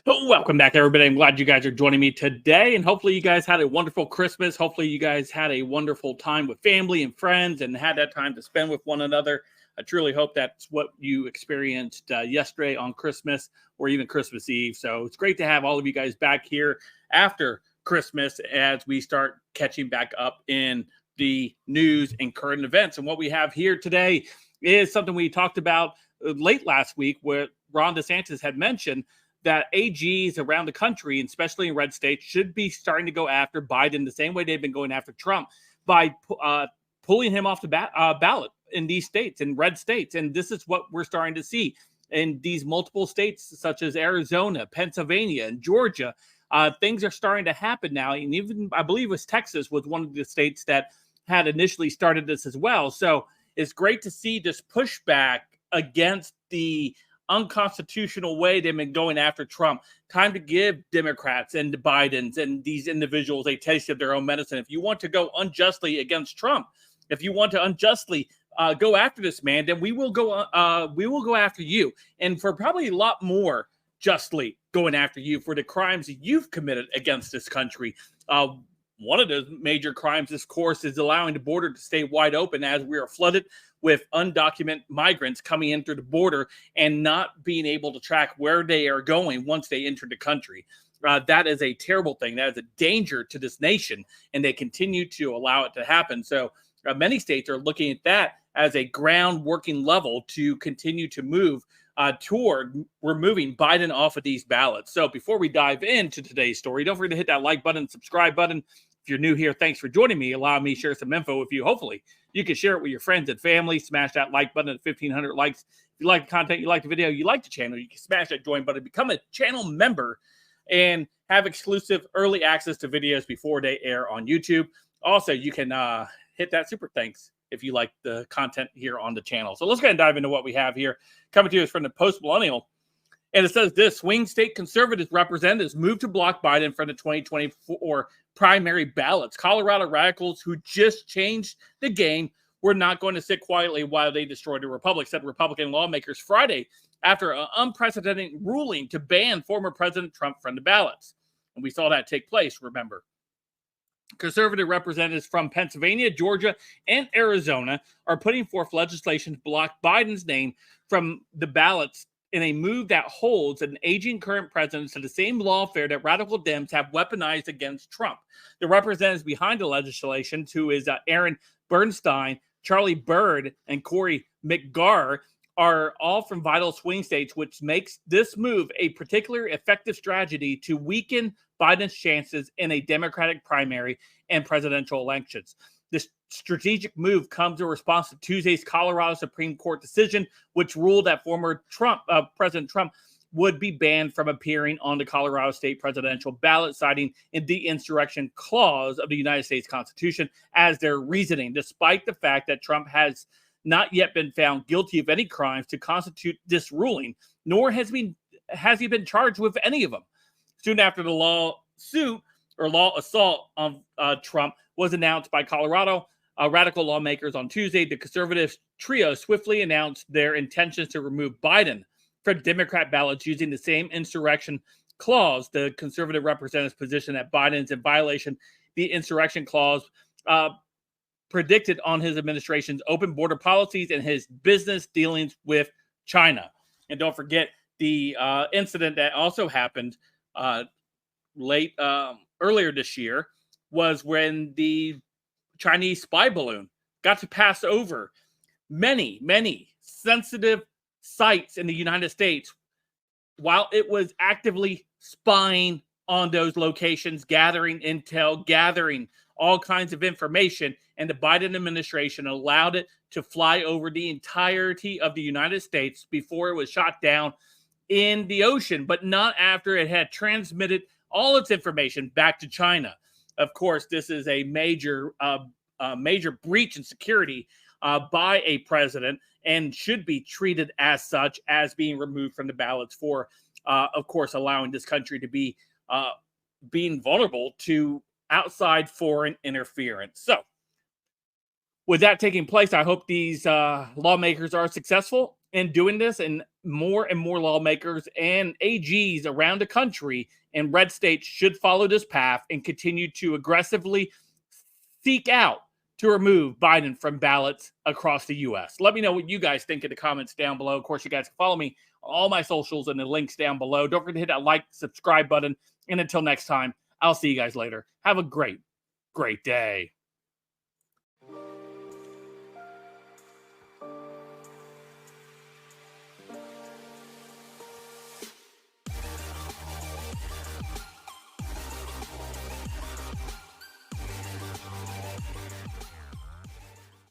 So welcome back, everybody. I'm glad you guys are joining me today, and hopefully you guys had a wonderful Christmas. Hopefully you guys had a wonderful time with family and friends and had that time to spend with one another. I truly hope that's what you experienced yesterday on Christmas or even Christmas Eve. So it's great to have all of you guys back here after Christmas as we start catching back up in the news and current events. And what we have here today is something we talked about late last week, where Ron DeSantis had mentioned that AGs around the country, and especially in red states, should be starting to go after Biden the same way they've been going after Trump by pulling him off the ballot in these states, in red states. And this is what we're starting to see in these multiple states, such as Arizona, Pennsylvania, and Georgia. Things are starting to happen now. And even, I believe it was Texas was one of the states that had initially started this as well. So it's great to see this pushback against the unconstitutional way they've been going after Trump. Time to give Democrats and the Bidens and these individuals a taste of their own medicine. If you want to go unjustly against Trump, if you want to unjustly go after this man, then we will go after you, and for probably a lot more justly going after you for the crimes that you've committed against this country. One of those major crimes, of course, is allowing the border to stay wide open as we are flooded with undocumented migrants coming in through the border and not being able to track where they are going once they enter the country. That is a terrible thing. That is a danger to this nation, and they continue to allow it to happen. So many states are looking at that as a ground working level to continue to move toward removing Biden off of these ballots. So before we dive into today's story, don't forget to hit that like button, subscribe button. If you're new here, thanks for joining me. Allow me to share some info with you. Hopefully, you can share it with your friends and family. Smash that like button at 1,500 likes. If you like the content, you like the video, you like the channel, you can smash that join button, become a channel member, and have exclusive early access to videos before they air on YouTube. Also, you can hit that super thanks if you like the content here on the channel. So let's go ahead and dive into what we have here. Coming to us from the Post Millennial. And it says this: swing state conservative representatives move to block Biden from the 2024 primary ballots. Colorado radicals who just changed the game were not going to sit quietly while they destroyed the republic, said Republican lawmakers Friday after an unprecedented ruling to ban former President Trump from the ballots. And we saw that take place, remember. Conservative representatives from Pennsylvania, Georgia, and Arizona are putting forth legislation to block Biden's name from the ballots in a move that holds an aging current president to the same lawfare that radical Dems have weaponized against Trump. The representatives behind the legislation, who is Aaron Bernstein, Charlie Byrd, and Corey McGarr, are all from vital swing states, which makes this move a particularly effective strategy to weaken Biden's chances in a Democratic primary and presidential elections. This strategic move comes in response to Tuesday's Colorado Supreme Court decision, which ruled that former President Trump would be banned from appearing on the Colorado state presidential ballot, citing the insurrection clause of the United States Constitution as their reasoning, despite the fact that Trump has not yet been found guilty of any crimes to constitute this ruling, nor has he been charged with any of them. Soon after the law assault on Trump was announced by Colorado radical lawmakers on Tuesday, the conservative trio swiftly announced their intentions to remove Biden from Democrat ballots using the same insurrection clause. The conservative representatives position that Biden is in violation of the insurrection clause predicted on his administration's open border policies and his business dealings with China. And don't forget the incident that also happened earlier this year was when the Chinese spy balloon got to pass over many, many sensitive sites in the United States while it was actively spying on those locations, gathering intel, gathering all kinds of information, and the Biden administration allowed it to fly over the entirety of the United States before it was shot down in the ocean, but not after it had transmitted all its information back to China. Of course, this is a major breach in security by a president and should be treated as such, as being removed from the ballots for, of course, allowing this country to be being vulnerable to outside foreign interference. So with that taking place, I hope these lawmakers are successful in doing this and more and more lawmakers and AGs around the country and red states should follow this path and continue to aggressively seek out to remove Biden from ballots across the U.S. Let me know what you guys think in the comments down below. Of course, you guys can follow me on all my socials and the links down below. Don't forget to hit that like, subscribe button. And until next time, I'll see you guys later. Have a great day.